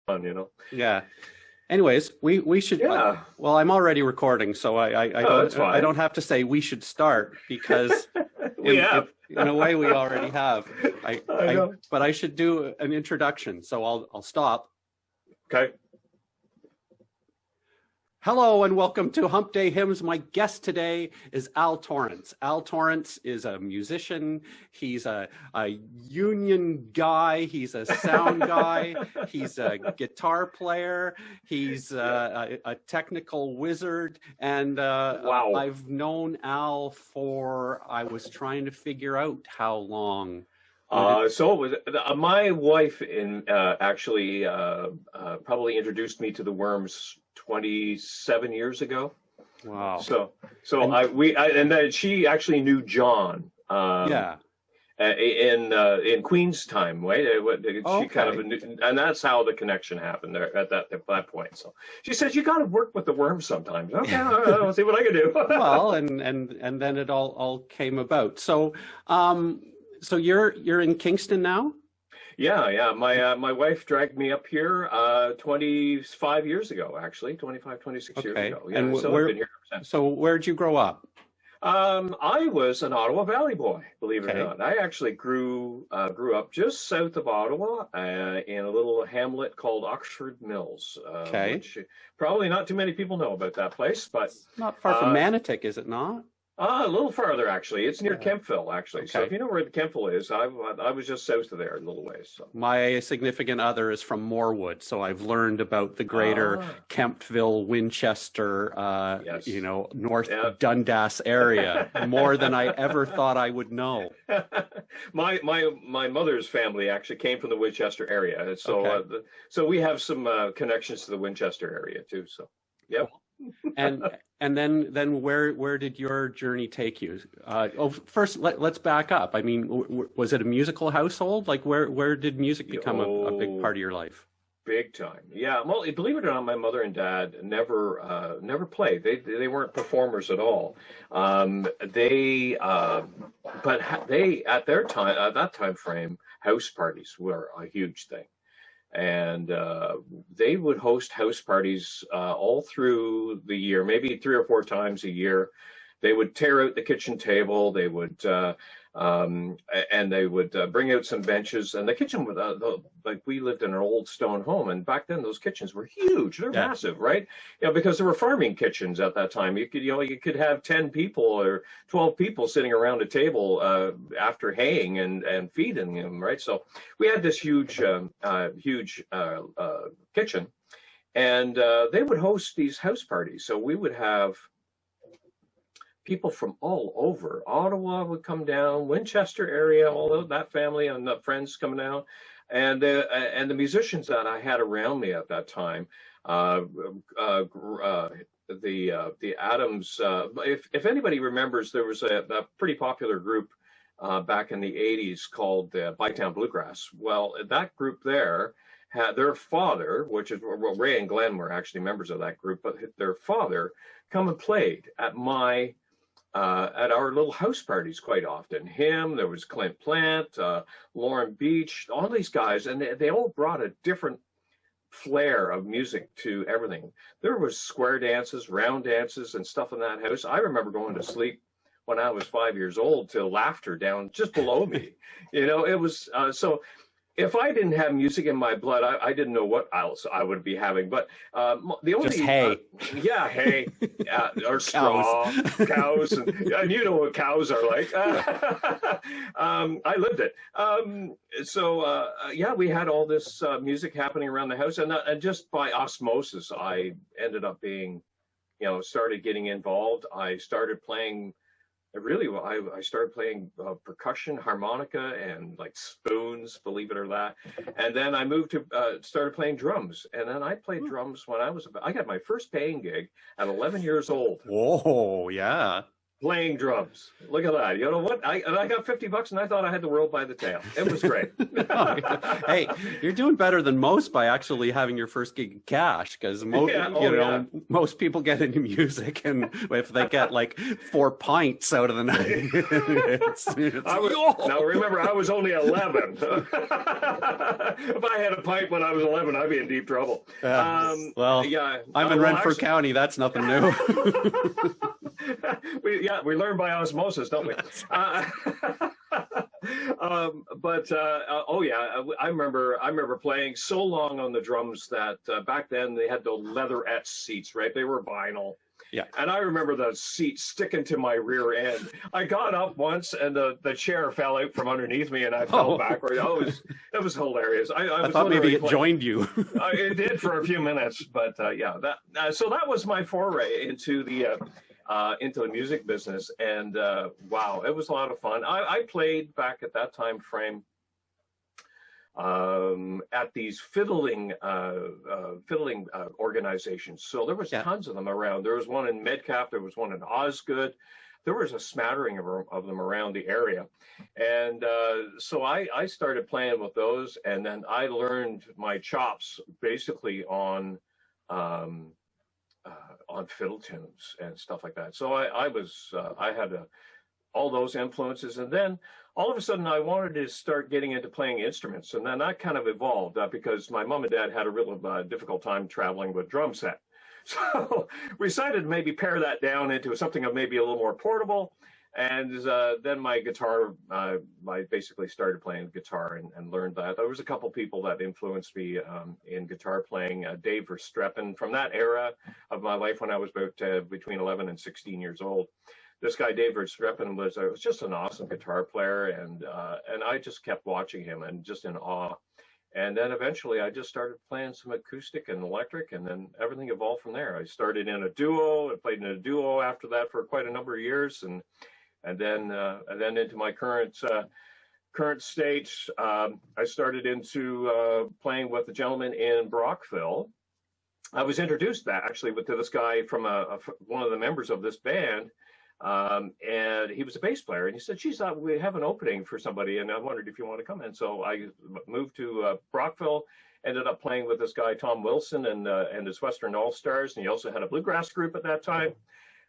fun, you know. Yeah. Anyways, we should. Yeah. Well, I'm already recording, so Oh, that's I fine. don't have to say we should start because We have. in a way we already have. I know. But I should do an introduction, so I'll stop. Okay. Hello and welcome to Hump Day Hymns. My guest today is Al Torrance. Al Torrance is a musician. He's a union guy. He's a sound guy. He's a guitar player. He's a technical wizard. And Wow. I've known Al for, I was trying to figure out how long. So it was my wife actually probably introduced me to the Worms 27 years ago. Wow. So and then she actually knew John. Yeah. In Queen's time, right? She kind of Okay. and that's how the connection happened there at that point. So she says, "You got to work with the Worms sometimes." Okay, I'll see what I can do. Well, and then it all came about. So so you're in Kingston now? Yeah. My wife dragged me up here 25 years ago, actually, 26 years ago. Yeah, And so I've been here ever since. so where'd you grow up? I was an Ottawa Valley boy, believe it or Okay. not. I actually grew up just south of Ottawa in a little hamlet called Oxford Mills, Okay. which probably not too many people know about that place, but Not far from uh, Manotick, is it not? a little farther, actually. It's near Yeah. Kempville, actually. So Okay. if you know where the Kempville is, I was just south of there a little ways. So. My significant other is from Morewood, so I've learned about the greater Ah, Kemptville, Winchester, yes. North Yeah. Dundas area more than I ever thought I would know. My mother's family actually came from the Winchester area, so Okay. so we have some connections to the Winchester area too. So, yep. And then where did your journey take you? First let's back up. I mean, was it a musical household? Like where did music become a big part of your life? Big time. Yeah. Well, believe it or not, my mother and dad never played. They weren't performers at all. They but they at that time frame, house parties were a huge thing. And they would host house parties all through the year, maybe 3 or 4 times a year. They would tear out the kitchen table. They would and they would bring out some benches. And the kitchen would like we lived in an old stone home, and back then those kitchens were huge. They're Yeah. massive, right? You know, because there were farming kitchens at that time. You could have 10 people or 12 people sitting around a table after haying and feeding them, right? So we had this huge kitchen, and they would host these house parties. So we would have people from all over. Ottawa would come down, Winchester area, all of that family and the friends coming down, and the musicians that I had around me at that time. The Adams. If anybody remembers, there was a pretty popular group back in the '80s called Bytown Bluegrass. Well, that group there had their father, which is well, Ray and Glenn were actually members of that group, but their father come and played at our little house parties quite often. There was Clint Plant, Lauren Beach, all these guys, and they all brought a different flair of music to everything. There was square dances, round dances, and stuff in that house. I remember going to sleep when I was 5 years old to laughter down just below me. You know, it was so. If I didn't have music in my blood, I didn't know what else I would be having. But the only Just hay. Yeah, hay, or straw, cows, and you know what cows are like. I lived it. Yeah, we had all this music happening around the house, and just by osmosis, I ended up being, started getting involved. I started playing. I started playing percussion, harmonica, and like spoons, believe it or not. And then I moved to started playing drums. And then I played drums when I got my first paying gig at 11 years old. Whoa, yeah. playing drums. Look at that. You know what? I got $50 and I thought I had the world by the tail. It was great. Hey, you're doing better than most by actually having your first gig in cash, because most people get into music, and if they get like 4 pints out of the night, now remember, I was only 11. If I had a pint when I was 11, I'd be in deep trouble. I'm in Renfrew County. That's nothing new. We learn by osmosis, don't we? I remember playing so long on the drums that back then they had the leatherette seats, right? They were vinyl. Yeah. And I remember the seat sticking to my rear end. I got up once and the chair fell out from underneath me and I fell backward. It was hilariance. I thought maybe it joined you. It did for a few minutes, but so that was my foray into the music business, and wow, it was a lot of fun. I played back at that time frame at these fiddling organizations. So there was tons of them around. There was one in Metcalfe, there was one in Osgood. There was a smattering of them around the area. And so I started playing with those, and then I learned my chops basically on fiddle tunes and stuff like that. So I had all those influences, and then all of a sudden I wanted to start getting into playing instruments, and then that kind of evolved because my mom and dad had a real difficult time traveling with drum set. So we decided to maybe pare that down into something of maybe a little more portable. And then my guitar, I basically started playing guitar and learned that. There was a couple people that influenced me in guitar playing. Dave Verstreppen, from that era of my life when I was about between 11 and 16 years old. This guy, Dave Verstreppen, was just an awesome guitar player, and I just kept watching him and just in awe. And then eventually I just started playing some acoustic and electric, and then everything evolved from there. I started in a duo, I played in a duo after that for quite a number of years, and then into my current state, I started into playing with a gentleman in Brockville. I was introduced actually to this guy from one of the members of this band, and he was a bass player, and he said, "Geez, we have an opening for somebody, and I wondered if you want to come in." So I moved to Brockville, ended up playing with this guy Tom Wilson and his Western All Stars, and he also had a bluegrass group at that time.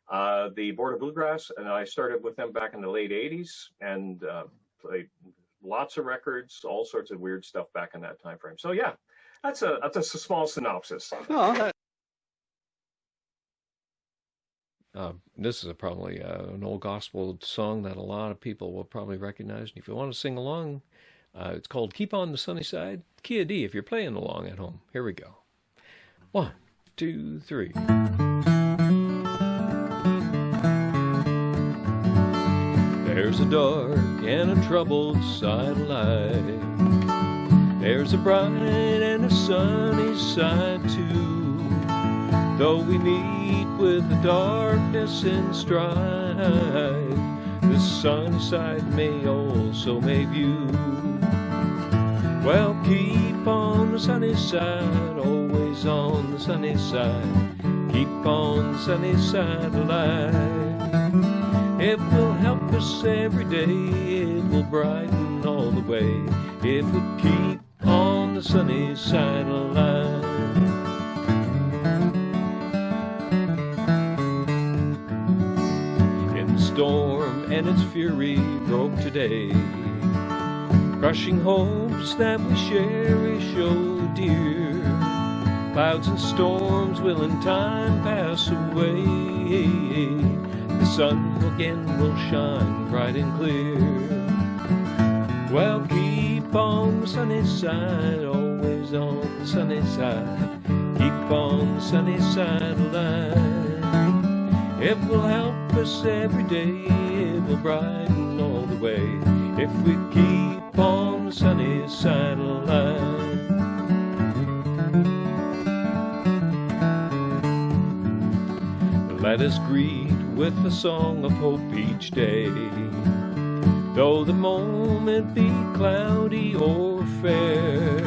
The Border Bluegrass, and I started with them back in the late 80s and played lots of records, all sorts of weird stuff back in that time frame. So yeah, that's a small synopsis. This is probably an old gospel song that a lot of people will probably recognize. And if you want to sing along, it's called "Keep on the Sunny Side," key of D if you're playing along at home. Here we go. 1, 2, 3. There's a dark and a troubled side of life. There's a bright and a sunny side too. Though we meet with the darkness and strife, the sunny side may also make you. Well, keep on the sunny side, always on the sunny side. Keep on the sunny side of life. It will help us every day, it will brighten all the way, if we keep on the sunny side of life. In the storm and its fury broke today, crushing hopes that we cherish, oh dear. Clouds and storms will in time pass away. The sun again will shine bright and clear. Well, keep on the sunny side, always on the sunny side. Keep on the sunny side of life. It will help us every day, it will brighten all the way, if we keep on the sunny side of life. Let us greet with a song of hope each day. Though the moment be cloudy or fair,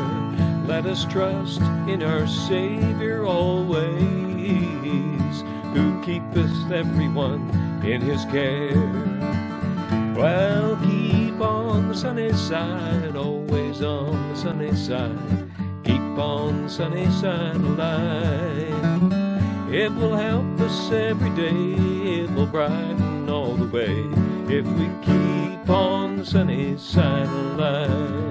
let us trust in our Savior always, who keepeth everyone in his care. Well, keep on the sunny side, always on the sunny side. Keep on the sunny side of life. It will help us every day, it will brighten all the way, if we keep on the sunny side of life.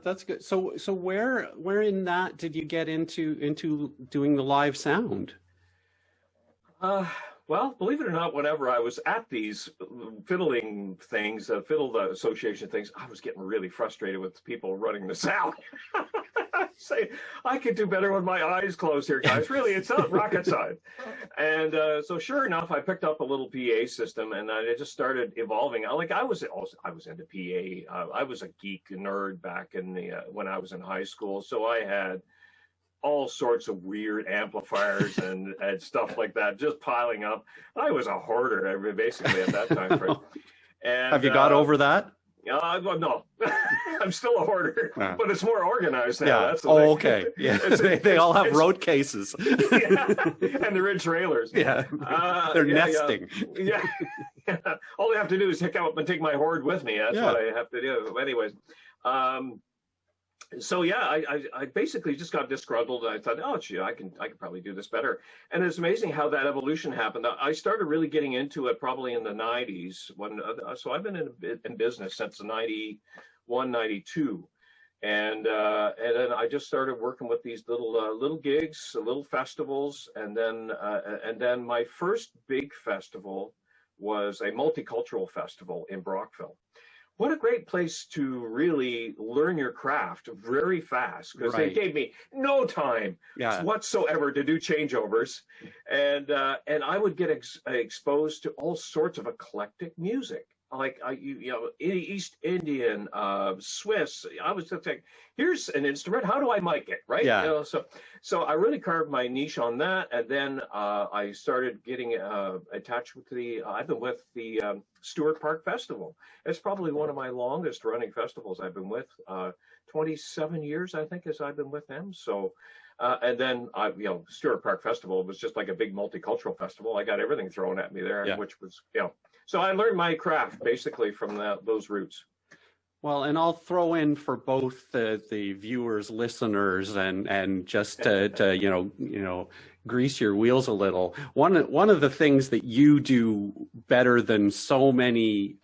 That's good. So where in that did you get into doing the live sound? Well, believe it or not, whenever I was at these fiddling things, fiddle association things, I was getting really frustrated with people running the sound. Say, I could do better with my eyes closed here, guys. Really, it's not rocket science. And so, sure enough, I picked up a little PA system, and I just started evolving. I was into PA. I was a geek nerd back in the when I was in high school, so I had all sorts of weird amplifiers and stuff like that, just piling up. I was a hoarder, basically, at that time frame. And, have you got over that? No, I'm still a hoarder, but it's more organized now. Yeah. That's the thing. Okay. Yeah. They all have road cases. Yeah. And they're in trailers. Yeah. They're nesting. Yeah. All I have to do is pick up and take my hoard with me. That's what I have to do. Anyways. So yeah, I basically just got disgruntled, and I thought, oh gee, I can probably do this better. And it's amazing how that evolution happened. I started really getting into it probably in the 90s so I've been in business since the 91, 92. And then I just started working with these little gigs, little festivals, and then my first big festival was a multicultural festival in Brockville. What a great place to really learn your craft very fast, because they gave me no time whatsoever to do changeovers, and I would get exposed to all sorts of eclectic music, like East Indian, Swiss. I was just like, here's an instrument. How do I mic it? Right? Yeah. So I really carved my niche on that, and then I started getting attached with I've been with the Stewart Park Festival. It's probably one of my longest running festivals I've been with. 27 years, I think, as I've been with them. So, and then Stewart Park Festival was just like a big multicultural festival. I got everything thrown at me there, which was So I learned my craft basically from those roots. Well, and I'll throw in for both the viewers, listeners, and just to grease your wheels a little. One of the things that you do better than so many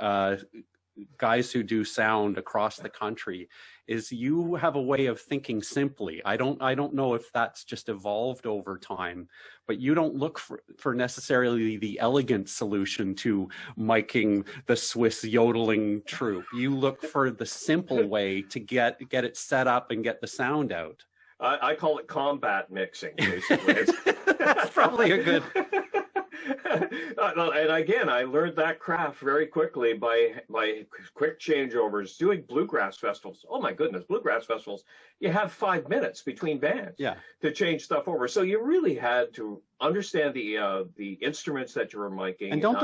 guys who do sound across the country is you have a way of thinking simply. I don't know if that's just evolved over time, but you don't look for necessarily the elegant solution to miking the Swiss yodeling troupe. You look for the simple way to get it set up and get the sound out. I call it combat mixing, basically. That's probably a good... And again, I learned that craft very quickly by quick changeovers, doing bluegrass festivals. Oh my goodness, bluegrass festivals, you have 5 minutes between bands to change stuff over. So you really had to understand the instruments that you were miking. And don't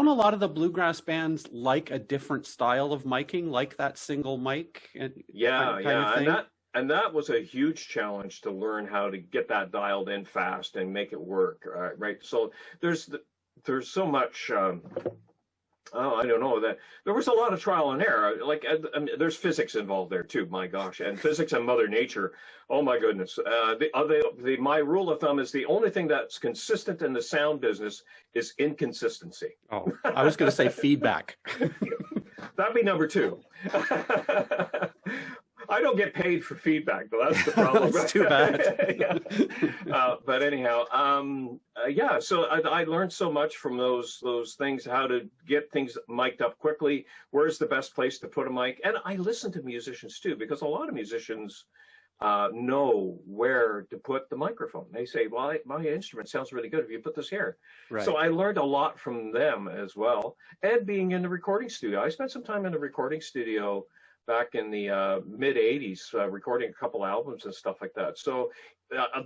a lot of the bluegrass bands like a different style of miking, like that single mic? And that was a huge challenge to learn how to get that dialed in fast and make it work, right? So there's so much, I don't know, that there was a lot of trial and error. Like, there's physics involved there too, my gosh, and physics and Mother Nature. Oh my goodness. My rule of thumb is the only thing that's consistent in the sound business is inconsistency. Oh, I was going to say feedback. That'd be number 2. I don't get paid for feedback, though. That's the problem. That's too bad. But anyhow, so I learned so much from those things, how to get things mic'd up quickly. Where's the best place to put a mic? And I listen to musicians, too, because a lot of musicians know where to put the microphone. They say, well, my instrument sounds really good if you put this here. Right. So I learned a lot from them as well. And being in the recording studio. I spent some time in the recording studio back in the mid 80s, recording a couple albums and stuff like that. So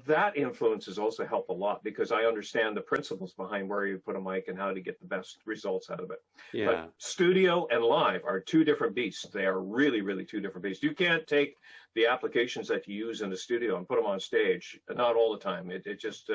that influence has also helped a lot because I understand the principles behind where you put a mic and how to get the best results out of it. Yeah. But studio and live are two different beasts. They are really, really two different beasts. You can't take the applications that you use in the studio and put them on stage. Not all the time. It just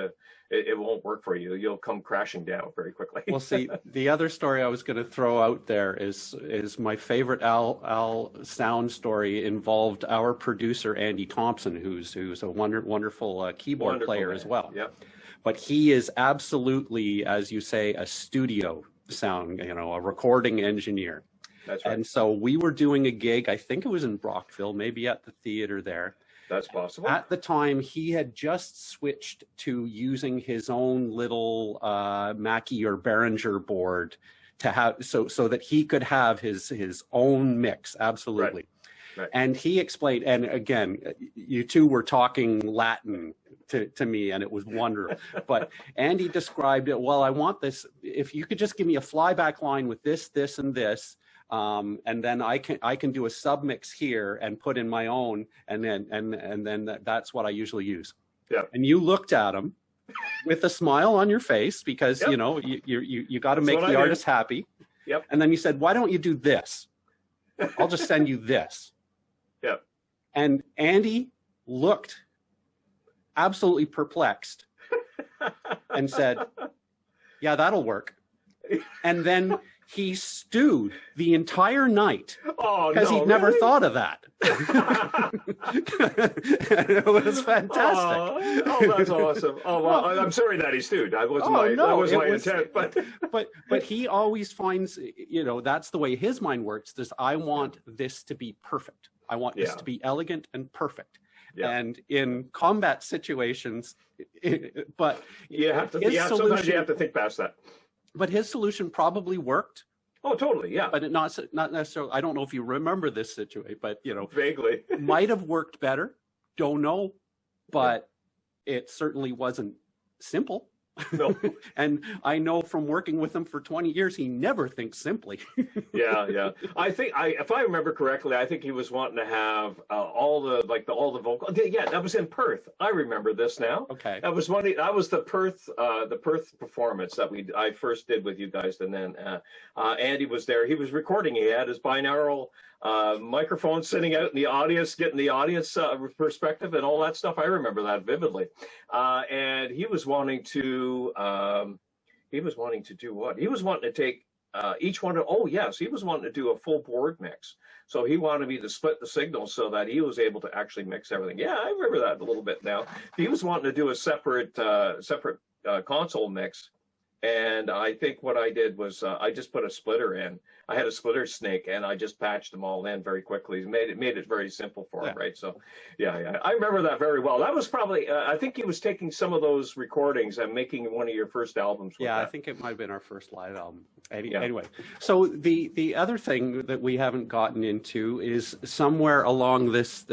it won't work for you. You'll come crashing down very quickly. Well, see, the other story I was going to throw out there is my favorite Al sound story involved our producer Andy Thompson, who's a wonderful keyboard player as well. Yep. But he is absolutely, as you say, a studio sound, a recording engineer. That's right. And so we were doing a gig, I think it was in Brockville, maybe at the theater there. That's possible. At the time, he had just switched to using his own little Mackie or Behringer board to have so that he could have his own mix. Absolutely. Right. And he explained, and again, you two were talking Latin to me, and it was wonderful. But Andy described it, well, I want this, if you could just give me a flyback line with this, this, and this, and then I can do a submix here and put in my own, and then that's what I usually use. Yeah. And you looked at him with a smile on your face because Yep. you got to make the artist happy. Yep. And then you said, why don't you do this? I'll just send you this. Yep. And Andy looked absolutely perplexed and said, yeah, that'll work. And then he stewed the entire night because he'd never thought of that. It was fantastic. Oh, that's awesome. Oh, well, I'm sorry that he stewed. That wasn't my intent. But he always finds, that's the way his mind works. I want this to be perfect. I want this to be elegant and perfect. Yeah. And in combat situations, but you have to. Sometimes you have to think past that. But his solution probably worked. Oh, totally, yeah. But not necessarily. I don't know if you remember this situation, but vaguely might have worked better. Don't know, but it certainly wasn't simple. No. And I know from working with him for 20 years, he never thinks simply. Yeah. I think if I remember correctly, I think he was wanting to have all the vocal. Yeah, that was in Perth. I remember this now. Okay. That was the Perth performance that I first did with you guys, and then Andy was there. He was recording. He had his binaural microphone sitting out in the audience, getting the audience perspective and all that stuff. I remember that vividly. And he was wanting to do what? He was wanting to take each one. He was wanting to do a full board mix. So he wanted me to split the signals so that he was able to actually mix everything. Yeah, I remember that a little bit now. He was wanting to do a separate console mix. And I think what I did was I just put a splitter in. I had a splitter snake, and I just patched them all in very quickly. Made it very simple for him, right? So, yeah, I remember that very well. That was probably I think he was taking some of those recordings and making one of your first albums. With that. I think it might have been our first live album. Anyway, so the other thing that we haven't gotten into is somewhere along this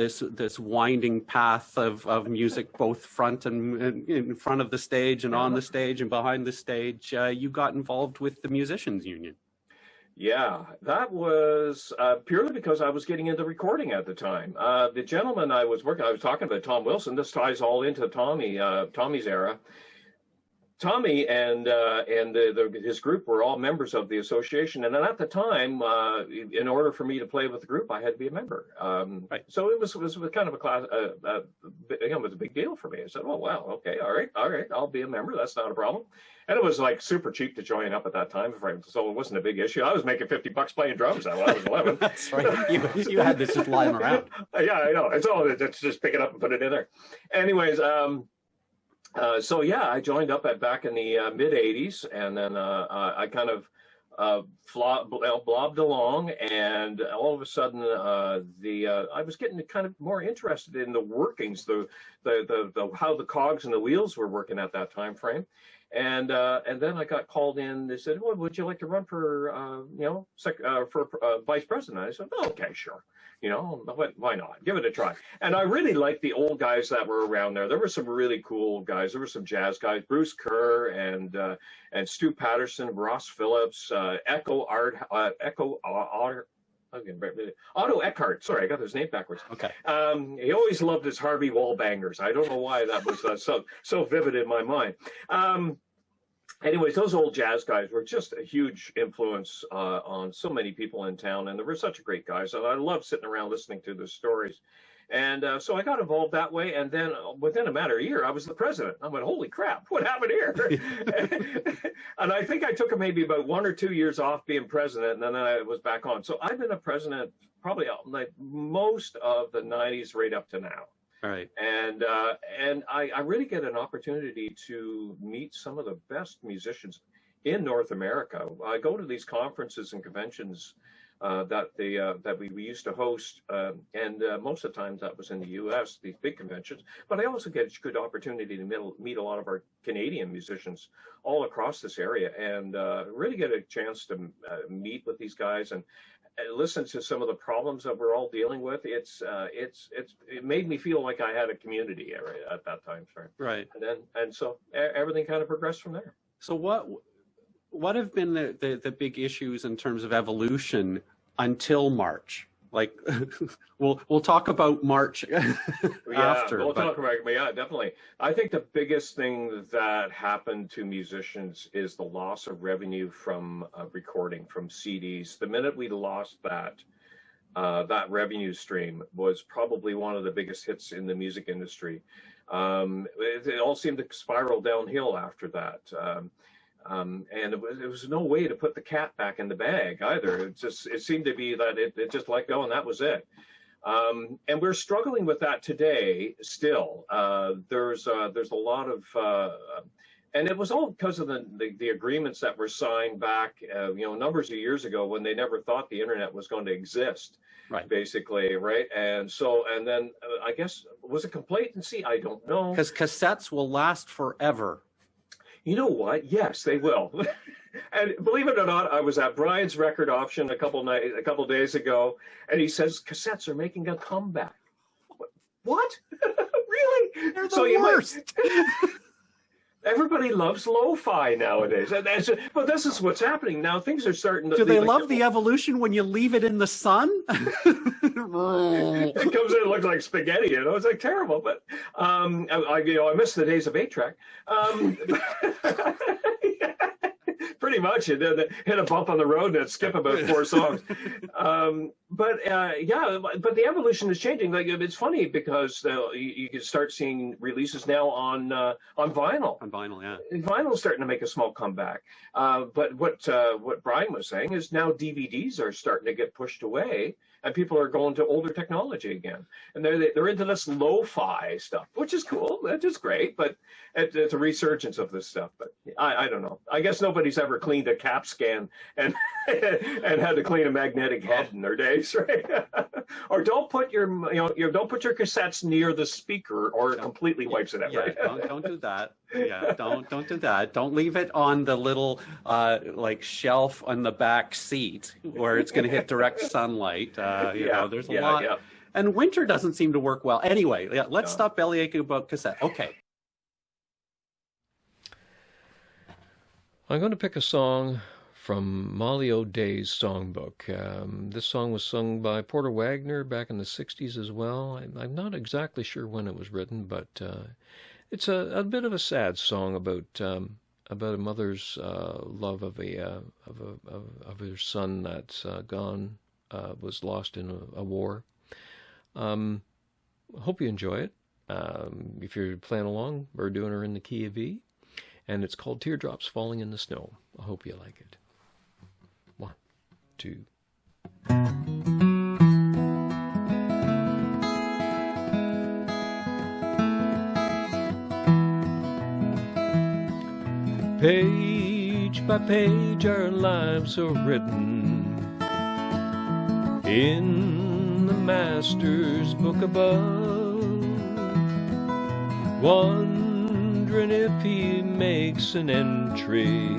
winding path of music, both front and in front of the stage and on the stage and behind the stage. You got involved with the Musicians Union. Yeah, that was purely because I was getting into recording at the time. The gentleman I was talking about, Tom Wilson. This ties all into Tommy's era. Tommy and his group were all members of the association, and then at the time, in order for me to play with the group, I had to be a member. Right. So it was kind of a class. It was a big deal for me. I said, "Oh wow, okay, all right, I'll be a member. That's not a problem." And it was like super cheap to join up at that time frame, so it wasn't a big issue. I was making $50 playing drums when I was 11. That's right. You had this just lying around. Yeah, I know. It's just pick it up and put it in there. Anyways. So yeah, I joined up back in the mid '80s, and then I kind of blobbed along, and all of a sudden I was getting kind of more interested in the workings, the how the cogs and the wheels were working at that time frame, and then I got called in. They said, "Well, would you like to run for vice president?" I said, "Oh, okay, sure." Why not? Give it a try. And I really liked the old guys that were around there. There were some really cool guys. There were some jazz guys, Bruce Kerr and Stu Patterson, Ross Phillips, Echo Otto Eckhart. Sorry, I got his name backwards. Okay. He always loved his Harvey Wallbangers. I don't know why that was so vivid in my mind. Anyways, those old jazz guys were just a huge influence on so many people in town, and they were such great guys. And I loved sitting around listening to their stories. And so I got involved that way, and then within a matter of a year, I was the president. I went, holy crap, what happened here? And I think I took maybe about 1 or 2 years off being president, and then I was back on. So I've been a president probably like most of the 90s right up to now. All right. And I really get an opportunity to meet some of the best musicians in North America. I go to these conferences and conventions that we used to host, and most of the times that was in the U.S., these big conventions. But I also get a good opportunity to meet a lot of our Canadian musicians all across this area, and really get a chance to meet with these guys and listen to some of the problems that we're all dealing with. It made me feel like I had a community area at that time. Sorry. Right. And so everything kind of progressed from there. So what have been the big issues in terms of evolution until March? Like, we'll talk about March after. We'll talk about, yeah, definitely. I think the biggest thing that happened to musicians is the loss of revenue from recording, from CDs. The minute we lost that, that revenue stream was probably one of the biggest hits in the music industry. It all seemed to spiral downhill after that. And it was no way to put the cat back in the bag either. It seemed to be that it just let go and that was it. And we're struggling with that today still. There's a lot of, and it was all because of the agreements that were signed back, numbers of years ago when they never thought the internet was going to exist. Right. Basically, right? And then I guess, was it complacency? I don't know. Because cassettes will last forever. You know what? Yes, they will. And believe it or not, I was at Brian's record auction a couple days ago, and he says cassettes are making a comeback. What? Really? They're the worst. Everybody loves lo-fi nowadays, but this is what's happening now. Things are starting to. Do they love the evolution when you leave it in the sun? It comes in, it looks like spaghetti, it's like terrible. But I miss the days of 8-track. Pretty much, it hit a bump on the road and it'd skip about 4 songs. But the evolution is changing. Like, it's funny because you can start seeing releases now on vinyl. On vinyl, yeah. And vinyl's starting to make a small comeback. But what Brian was saying is now DVDs are starting to get pushed away, and people are going to older technology again, and they're into this lo-fi stuff, which is cool. That's just great, but it's a resurgence of this stuff. But I don't know. I guess nobody's ever cleaned a CAP scan and had to clean a magnetic head in their days, right? Or don't put your don't put your cassettes near the speaker, or it completely wipes it out. Yeah, right? don't do that. Yeah, don't do that. Don't leave it on the little shelf on the back seat where it's going to hit direct sunlight. There's a lot. Yeah. And winter doesn't seem to work well. Anyway, let's stop bellyaching about cassette. Okay. I'm going to pick a song from Molly O'Day's songbook. This song was sung by Porter Wagner back in the 60s as well. I'm not exactly sure when it was written, but it's a bit of a sad song about a mother's love of her son that's gone, was lost in a war. Hope you enjoy it. If you're playing along, we're doing her in the key of E, and it's called Teardrops Falling in the Snow. I hope you like it. 1, 2. Page by page our lives are written in the Master's book above, wondering if he makes an entry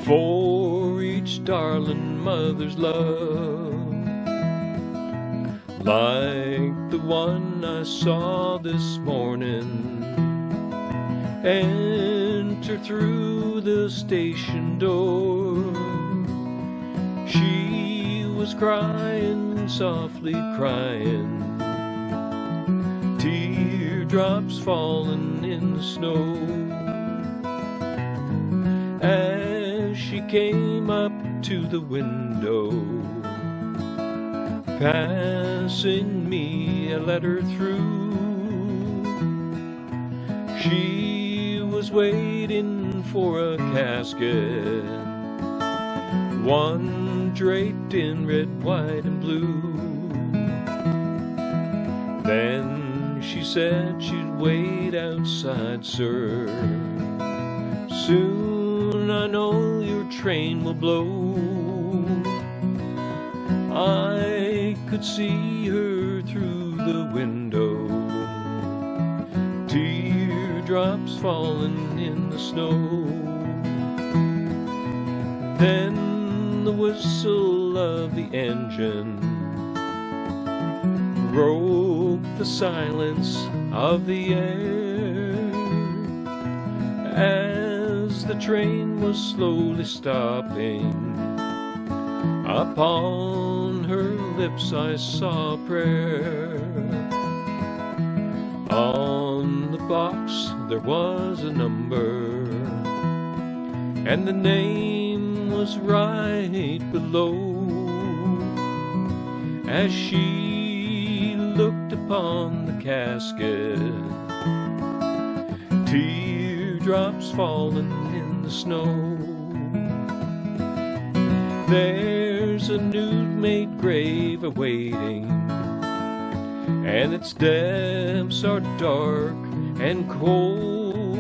for each darling mother's love, like the one I saw this morning enter through the station door. She was crying, softly crying, teardrops falling in the snow. As she came up to the window, passing me a letter through, she was waiting for a casket, one draped in red, white, and blue. Then she said she'd wait outside, sir. Soon I know your train will blow. I could see her through the window, teardrops falling in the snow. Then the whistle of the engine broke the silence of the air. As the train was slowly stopping, upon her lips I saw a prayer. On the box there was a number, and the name was right below. As she looked upon the casket, teardrops falling in the snow. There's a nude-made grave awaiting, and its depths are dark and cold,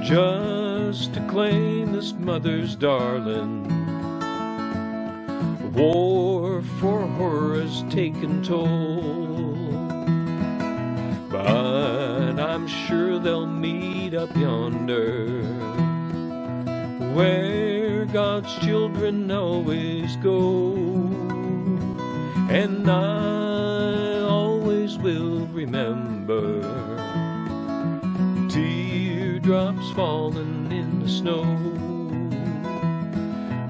just to claim this mother's darling. War for horror has taken toll, but I'm sure they'll meet up yonder, where God's children always go. And I always will remember teardrops falling in the snow.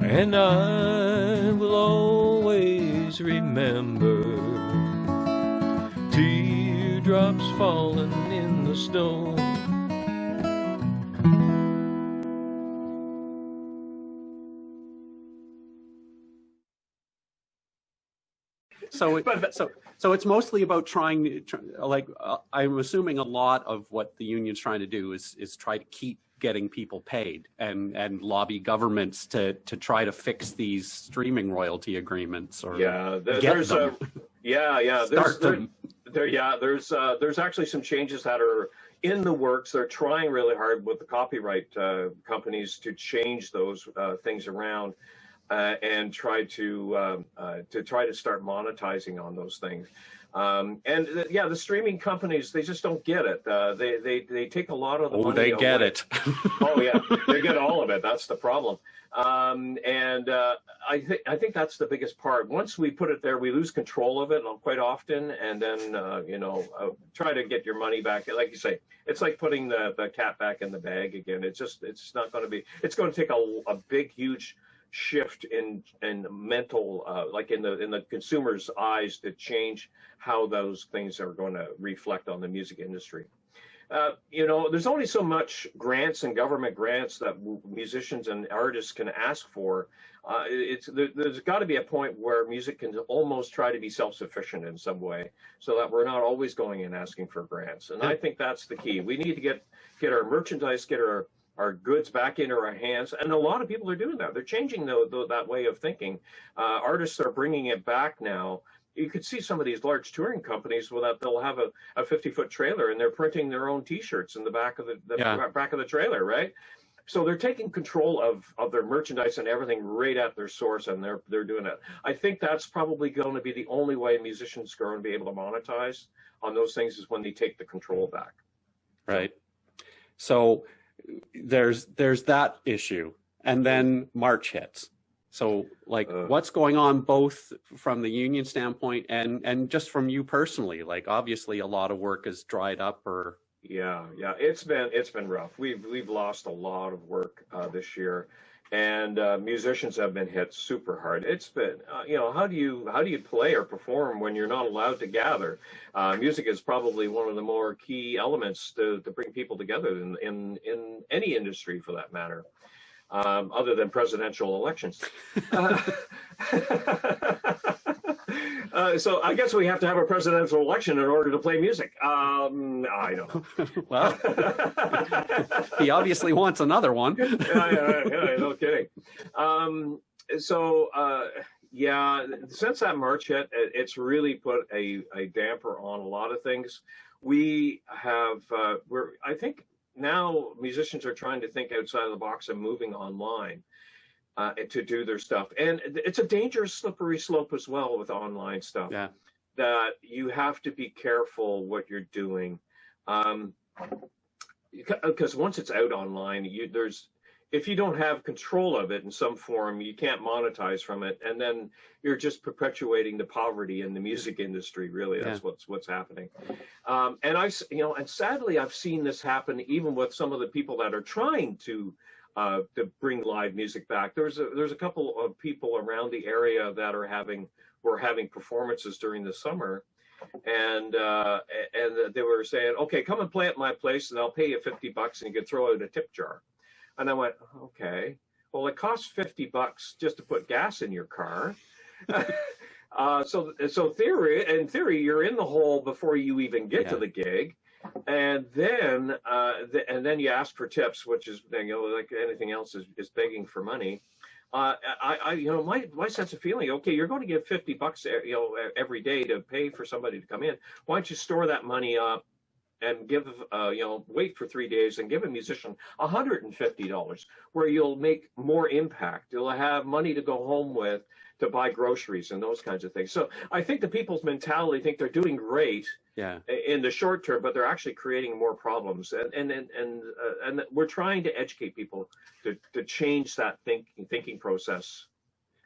And I will always remember teardrops falling in the snow. So it's mostly about trying, I'm assuming a lot of what the union's trying to do is try to keep getting people paid and lobby governments to try to fix these streaming royalty agreements, or there's actually some changes that are in the works. They're trying really hard with the copyright companies to change those things around. And try to start monetizing on those things, the streaming companies, they just don't get it. They take a lot of the money. They get it. Oh yeah, they get all of it. That's the problem. I think that's the biggest part. Once we put it there, we lose control of it quite often, and then try to get your money back. Like you say, it's like putting the cat back in the bag again. It's not going to be. It's going to take a big, huge shift in mental, like in the consumer's eyes, to change how those things are going to reflect on the music industry. There's only so much grants and government grants that musicians and artists can ask for. There's got to be a point where music can almost try to be self-sufficient in some way, so that we're not always going and asking for grants. And I think that's the key. We need to get our merchandise, get our goods back into our hands, and a lot of people are doing that. They're changing that way of thinking. Artists are bringing it back now. You could see some of these large touring companies with that. They'll have a 50-foot trailer, and they're printing their own T-shirts in the back of the back of the trailer, right? So they're taking control of their merchandise and everything right at their source, and they're doing it. I think that's probably going to be the only way musicians are going to be able to monetize on those things, is when they take the control back. Right. So there's that issue, and then March hits. So what's going on both from the union standpoint and just from you personally? Like, obviously a lot of work has dried up, or yeah, it's been rough. We've lost a lot of work this year, and musicians have been hit super hard. It's been, how do you play or perform when you're not allowed to gather? Music is probably one of the more key elements to bring people together in any industry, for that matter, other than presidential elections. So I guess we have to have a presidential election in order to play music. I don't know. Well, he obviously wants another one. yeah, no kidding. Yeah, since that March hit, it's really put a damper on a lot of things. We have, I think now musicians are trying to think outside of the box and moving online. To do their stuff, and it's a dangerous slippery slope as well with online stuff. Yeah, that you have to be careful what you're doing, because once it's out online, if you don't have control of it in some form, you can't monetize from it, and then you're just perpetuating the poverty in the music industry. Really, that's what's happening. And sadly, I've seen this happen even with some of the people that are trying to bring live music back. There's a couple of people around the area that were having performances during the summer, and they were saying, okay, come and play at my place and I'll pay you $50 and you can throw out a tip jar. And I went, okay, well, it costs $50 just to put gas in your car. So in theory, you're in the hole before you even get to the gig. And then you ask for tips, which is, like anything else, is begging for money. My sense of feeling, okay, you're going to give $50, every day to pay for somebody to come in. Why don't you store that money up and give, wait for 3 days and give a musician $150, where you'll make more impact. You'll have money to go home with, to buy groceries and those kinds of things. So I think the people's mentality think they're doing great in the short term, but they're actually creating more problems. And we're trying to educate people to change that thinking process.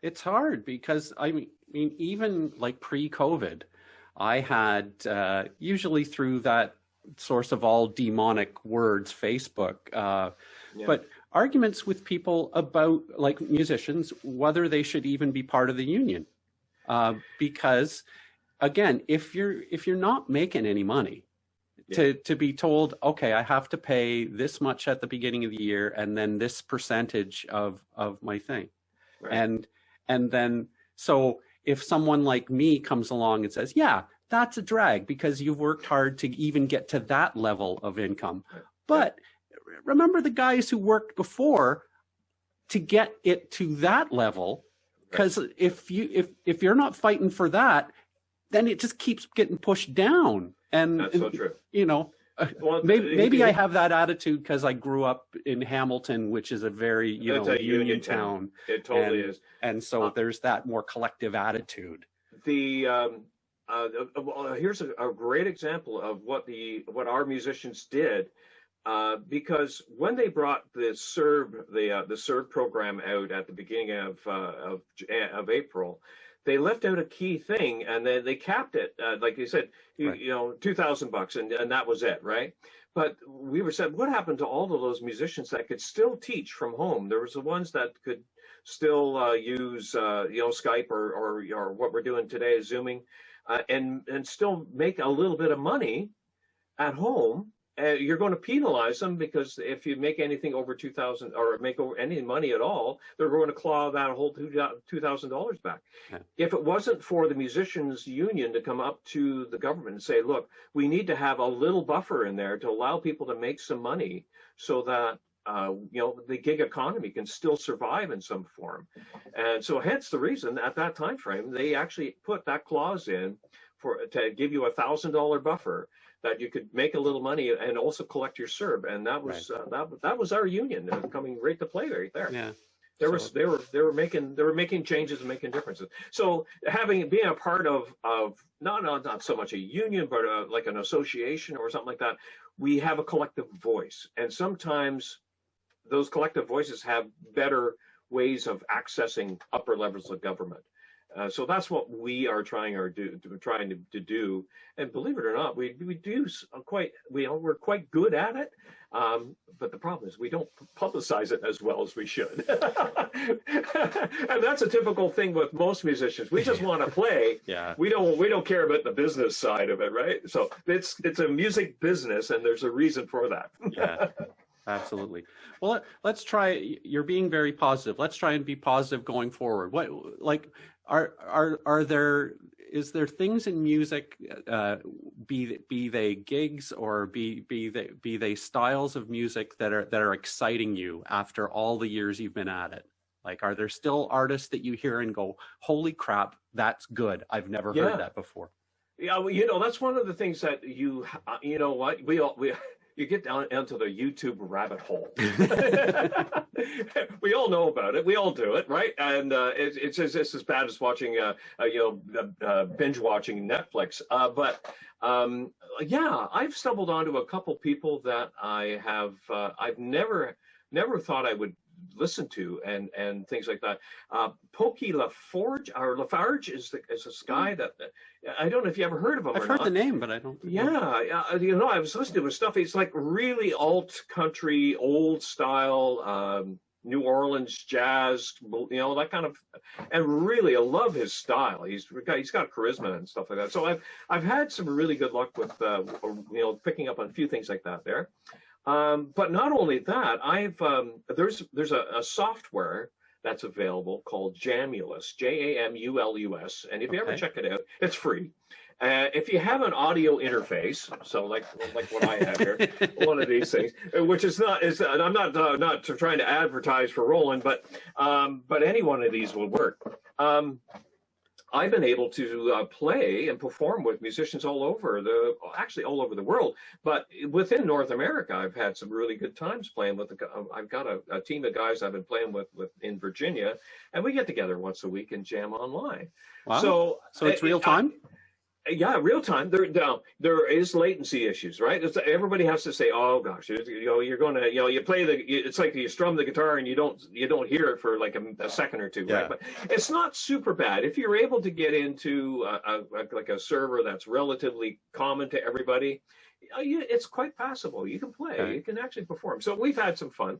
It's hard because I mean, even like pre-COVID, I had usually through that source of all demonic words, Facebook, but arguments with people about, like, musicians, whether they should even be part of the union, because again, if you're not making any money, to be told, okay, I have to pay this much at the beginning of the year and then this percentage of my thing, and then so if someone like me comes along and says, yeah, that's a drag because you've worked hard to even get to that level of income, but remember the guys who worked before to get it to that level, because if you're not fighting for that, then it just keeps getting pushed down. And that's so true. Well, maybe I have that attitude because I grew up in Hamilton, which is a very union town. It totally is. And so there's that more collective attitude. Here's a great example of what our musicians did. Because when they brought the CERB program out at the beginning of April, they left out a key thing, and then they capped it, like you said, $2,000, and that was it, right? But we were said, what happened to all of those musicians that could still teach from home? There was the ones that could still use Skype or what we're doing today is Zooming, and still make a little bit of money at home. You're going to penalize them, because if you make anything over $2,000 or make over any money at all, they're going to claw that whole $2,000 back. Yeah. If it wasn't for the musicians union to come up to the government and say, look, we need to have a little buffer in there to allow people to make some money so that the gig economy can still survive in some form. And so hence the reason at that time frame, they actually put that clause in to give you $1,000 buffer, that you could make a little money and also collect your CERB, and that was that was our union coming right to play right there. Yeah, they were making changes and making differences. So being a part of not so much a union, but like an association or something like that, we have a collective voice, and sometimes those collective voices have better ways of accessing upper levels of government. So that's what we are trying to do. And believe it or not, we do we're quite good at it. But the problem is we don't publicize it as well as we should. And that's a typical thing with most musicians. We just want to play. Yeah. We don't care about the business side of it, right? So it's a music business, and there's a reason for that. Yeah. Absolutely. Well, let's try. You're being very positive. Let's try and be positive going forward. What, like, is there things in music, be they gigs or be they styles of music that are exciting you after all the years you've been at it? Like, are there still artists that you hear and go, "Holy crap, that's good. I've never heard that before." Yeah, well, that's one of the things that you know what you get down into the YouTube rabbit hole. We all know about it. We all do it, right? And it's as bad as watching, binge watching Netflix. But I've stumbled onto a couple people that I've never thought I would listen to and things like that. Pokey Lafarge is this guy that I don't know if you ever heard of him. I've heard the name, but I don't. Yeah, I was listening to his stuff. It's like really alt country, old style, New Orleans jazz, that kind of, and really I love his style. He's got charisma and stuff like that. So I've had some really good luck with picking up on a few things like that there. But not only that, there's a software that's available called Jamulus, Jamulus, and if you ever check it out, it's free. If you have an audio interface, so like what I have here, one of these things, which is I'm not trying to advertise for Roland, but any one of these will work. I've been able to play and perform with musicians all over the world, but within North America, I've had some really good times playing with I've got a team of guys I've been playing with in Virginia, and we get together once a week and jam online. Wow. So it's real time? Yeah, real time. There is latency issues, right? Everybody has to say, "Oh gosh, you're going to, you play it's like you strum the guitar and you don't hear it for like a second or two, right?" But it's not super bad if you're able to get into a server that's relatively common to everybody. It's quite passable. You can play. Okay. You can actually perform. So we've had some fun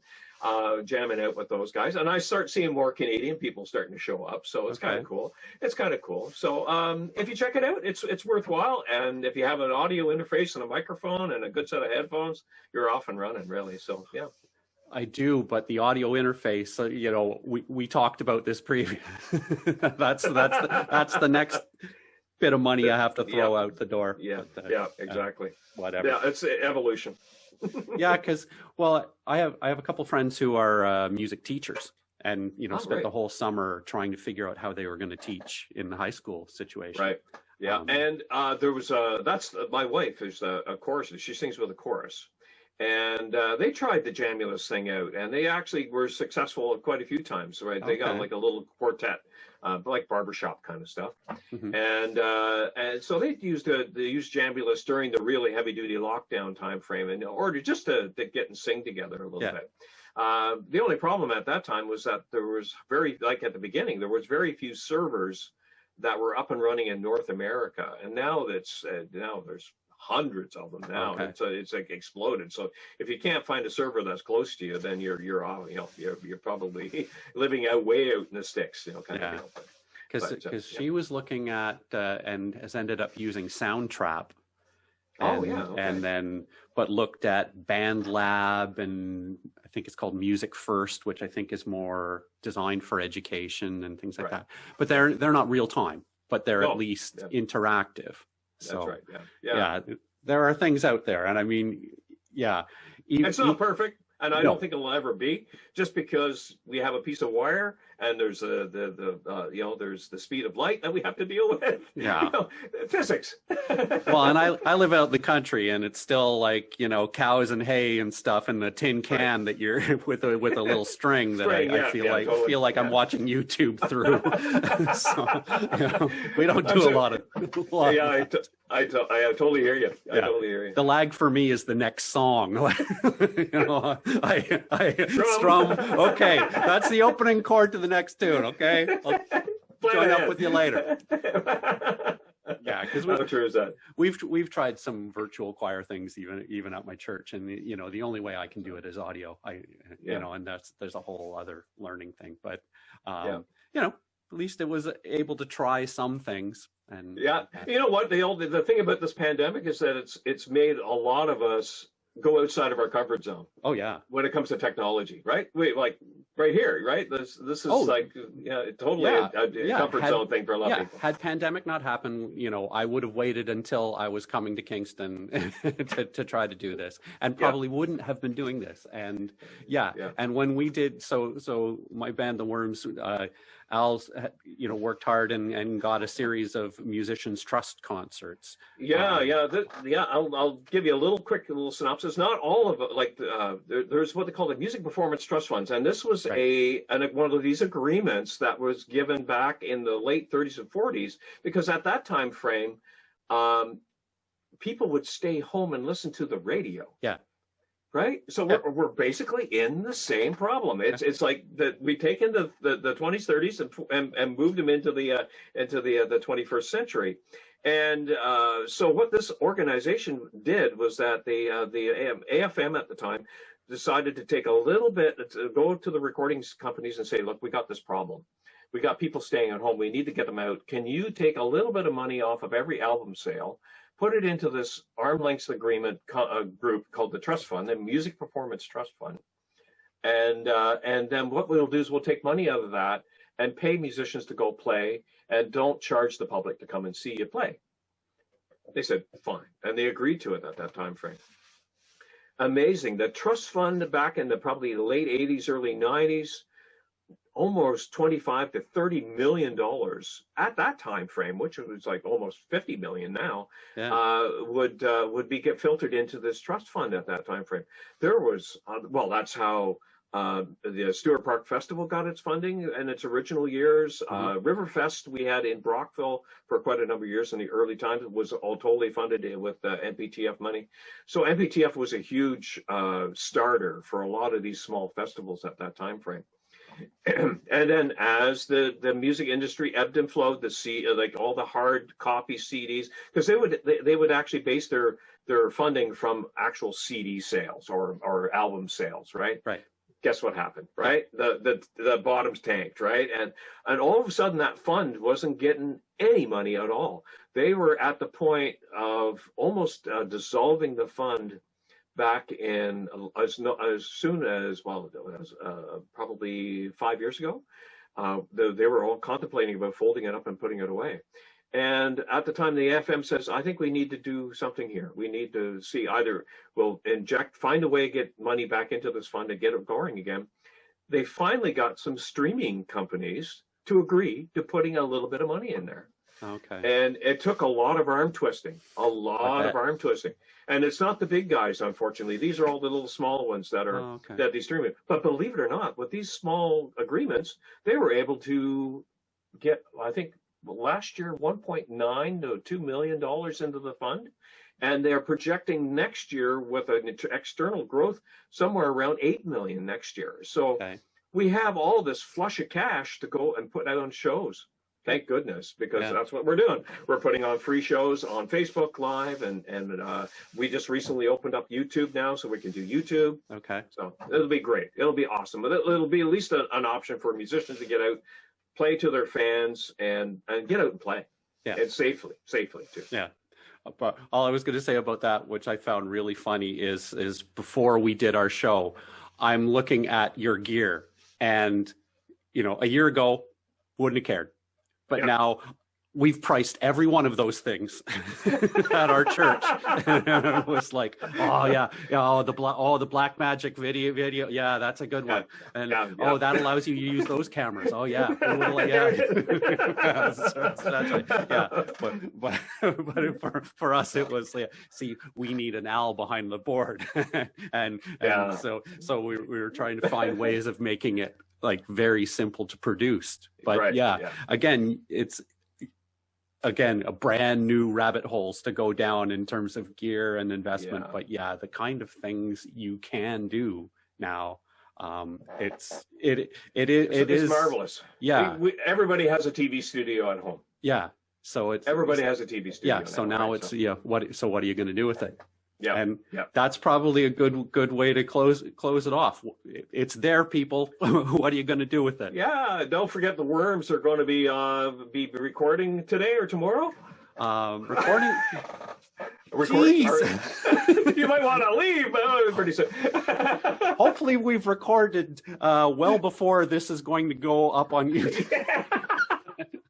jamming out with those guys, and I start seeing more Canadian people starting to show up. So it's kind of cool. It's kind of cool. So if you check it out, it's worthwhile. And if you have an audio interface and a microphone and a good set of headphones, you're off and running, really. So yeah. I do, but the audio interface, we talked about this previous. that's the next bit of money I have to throw out the door. Yeah, exactly. Whatever. Yeah, it's evolution. Yeah, because I have a couple friends who are music teachers, and spent the whole summer trying to figure out how they were going to teach in the high school situation. Right. Yeah, and there was that's my wife is a chorus. She sings with a chorus, and they tried the Jamulus thing out, and they actually were successful quite a few times. Right, they got like a little quartet. Like barbershop kind of stuff, and so they used Jamulus during the really heavy duty lockdown time frame in order just to get and sing together a little bit. The only problem at that time was that there was at the beginning there was very few servers that were up and running in North America, and now there's hundreds of them now. Okay. It's like exploded. So if you can't find a server that's close to you, then you're probably living way out in the sticks, kind of deal. Because she was looking at and has ended up using Soundtrap. But looked at BandLab, and I think it's called Music First, which I think is more designed for education and things like that. But they're not real time, but they're at least interactive. So, that's right. Yeah. There are things out there, and I mean, it's not perfect, and I don't think it'll ever be. Just because we have a piece of wire, and there's there's the speed of light that we have to deal with. Yeah, physics. Well, and I live out in the country, and it's still like cows and hay and stuff, and the tin can that you're with a little string that I feel like I'm watching YouTube through. So we don't do a lot of. I totally hear you. I totally hear you. The lag for me is the next song. I strum. Okay, that's the opening chord to the next tune. Okay, join up with you later. Yeah, because how true is that? We've tried some virtual choir things even at my church, and the only way I can do it is audio. And there's a whole other learning thing. But at least it was able to try some things. And yeah, you know what? The thing about this pandemic is that it's made a lot of us go outside of our comfort zone. Oh yeah. When it comes to technology, right? Like right here, right? This is totally a comfort zone thing for a lot of people. Had pandemic not happened, I would have waited until I was coming to Kingston to try to do this, and probably wouldn't have been doing this. And and when we did, so my band, The Worms, Al's, worked hard and got a series of Musicians Trust concerts. I'll give you a quick synopsis. Not all of it, there's what they call the Music Performance Trust Funds, and this was one of these agreements that was given back in the late 30s and 40s, because at that time frame, people would stay home and listen to the radio. Yeah. Right, so we're basically in the same problem. It's like that we taken the 20s, 30s, and moved them into the 21st century. And so what this organization did was that the AFM at the time decided to take a little bit, to go to the recordings companies and say, look, we got this problem. We got people staying at home. We need to get them out. Can you take a little bit of money off of every album sale, put it into this arm's length agreement group called the Trust Fund, the Music Performance Trust Fund, and then what we'll do is we'll take money out of that and pay musicians to go play, and don't charge the public to come and see you play. They said fine, and they agreed to it at that time frame. Amazing. The Trust Fund back in probably the late 80s, early 90s, almost 25 to 30 million dollars at that time frame, which was like almost 50 million now, would get filtered into this trust fund at that time frame. There was that's how the Stewart Park Festival got its funding in its original years. Riverfest we had in Brockville for quite a number of years in the early times. It was all totally funded with NPTF money. So NPTF was a huge starter for a lot of these small festivals at that time frame. And then as the music industry ebbed and flowed, like all the hard copy CDs, because they would actually base their funding from actual CD sales or album sales, right? Right. Guess what happened, right? The bottoms tanked, right? And all of a sudden that fund wasn't getting any money at all. They were at the point of almost dissolving the fund back in as soon as, probably 5 years ago. They were all contemplating about folding it up and putting it away. And at the time, the AFM says, I think we need to do something here. We need to see either we'll find a way to get money back into this fund and get it going again. They finally got some streaming companies to agree to putting a little bit of money in there. Okay. And it took a lot of arm twisting, And it's not the big guys, unfortunately. These are all the little small ones that are that these streaming. But believe it or not, with these small agreements, they were able to get, I think, last year, $1.9 to $2 million into the fund. And they're projecting next year with an external growth somewhere around $8 million next year. So we have all this flush of cash to go and put out on shows. Thank goodness, because that's what we're doing. We're putting on free shows on Facebook Live, and we just recently opened up YouTube now, so we can do YouTube. Okay. So it'll be great. It'll be awesome. But it'll be at least an option for musicians to get out, play to their fans, and get out and play. Yeah. And safely too. Yeah. But all I was going to say about that, which I found really funny, is before we did our show, I'm looking at your gear, and a year ago wouldn't have cared. But now we've priced every one of those things at our church. And it was like, the Black Magic video. Yeah, that's a good one. And that allows you to use those cameras. Oh yeah. That's right. Yeah. But for us it was we need an owl behind the board. and so we were trying to find ways of making it like very simple to produce. But again, it's a brand new rabbit holes to go down in terms of gear and investment. But the kind of things you can do now It is marvelous. Yeah. Everybody has a TV studio at home. Yeah. So everybody has a TV studio. Yeah. So now it's what are you going to do with it? Yeah. And that's probably a good way to close it off. It's there, people. What are you going to do with it? Yeah. Don't forget the Worms are going to be recording today or tomorrow. Recording. You might want to leave pretty soon. Hopefully we've recorded well before this is going to go up on YouTube.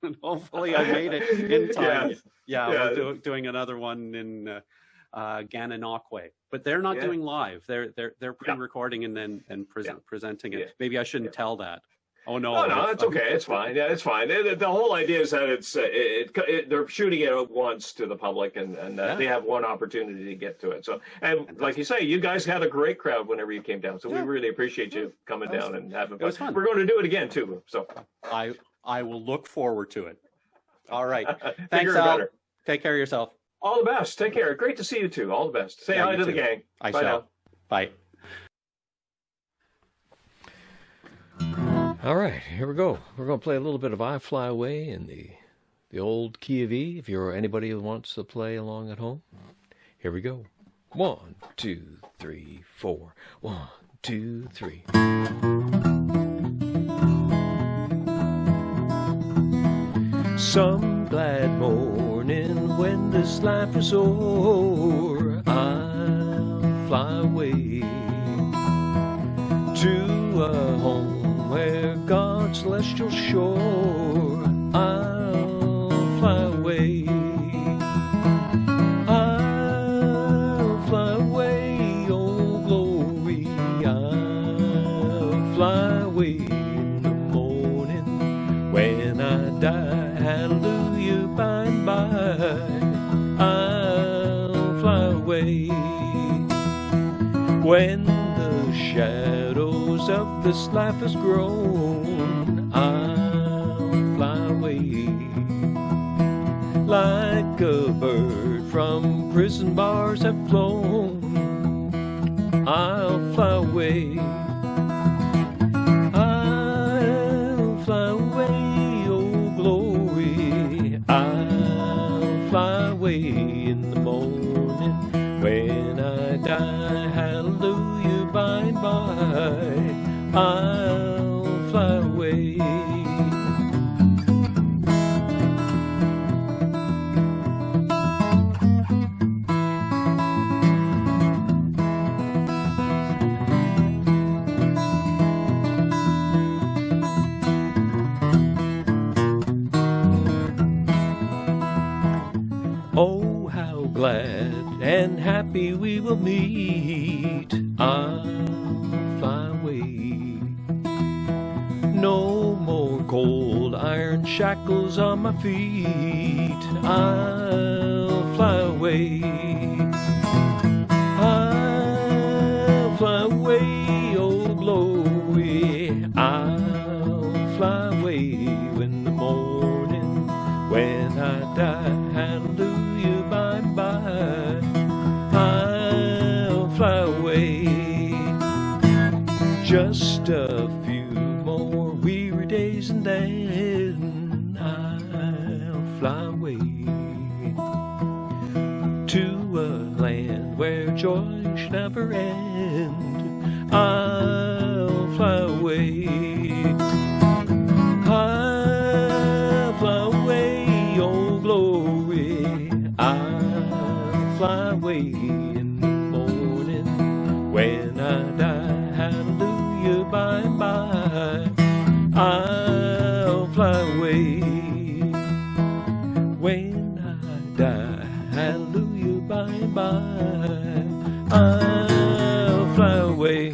And hopefully I made it in time. We're doing another one in Gananoque, but they're not doing live. They're pre-recording and then presenting it. Yeah. Maybe I shouldn't tell that. Oh no! No, it's okay. It's fine. Yeah, it's fine. The whole idea is that they're shooting it at once to the public, and they have one opportunity to get to it. So, and like you say, you guys had a great crowd whenever you came down. So we really appreciate you coming down and having fun. It was fun. We're going to do it again too. So I will look forward to it. All right. Thanks, Al. Take care of yourself. All the best. Take care. Great to see you too. All the best. Say hi to the gang. I shall. Now. Bye. All right, here we go. We're going to play a little bit of I Fly Away in the old key of E, if you're anybody who wants to play along at home. Here we go. 1, 2, 3, 4. 1, 2, 3. Some glad morning when this life is o'er, I'll fly away to a home where God's celestial shore. I'll fly away. I'll fly away, oh glory. I'll fly away in the morning when I die. Hallelujah, by and by. I'll fly away when the shadows of this life has grown. I'll fly away like a bird from prison bars have flown. I'll fly away. I'll fly away, oh glory. I'll fly away in the morning when I die. Hallelujah, by and by. I'll fly away. Oh, how glad and happy we will meet. I'll fly away. No more cold iron shackles on my feet. I'll fly away. I'll fly away, oh glory. I'll fly away in the morning when I die. Hallelujah, by and by. I'll fly away. Just a few more weary days and then I'll fly away to a land where joy should never end. I'll fly away. I'll fly away, oh glory. I'll fly away in the morning when I die. Hallelujah, by and by. I'll fly away when I die. Hallelujah, by and by. I'll fly away.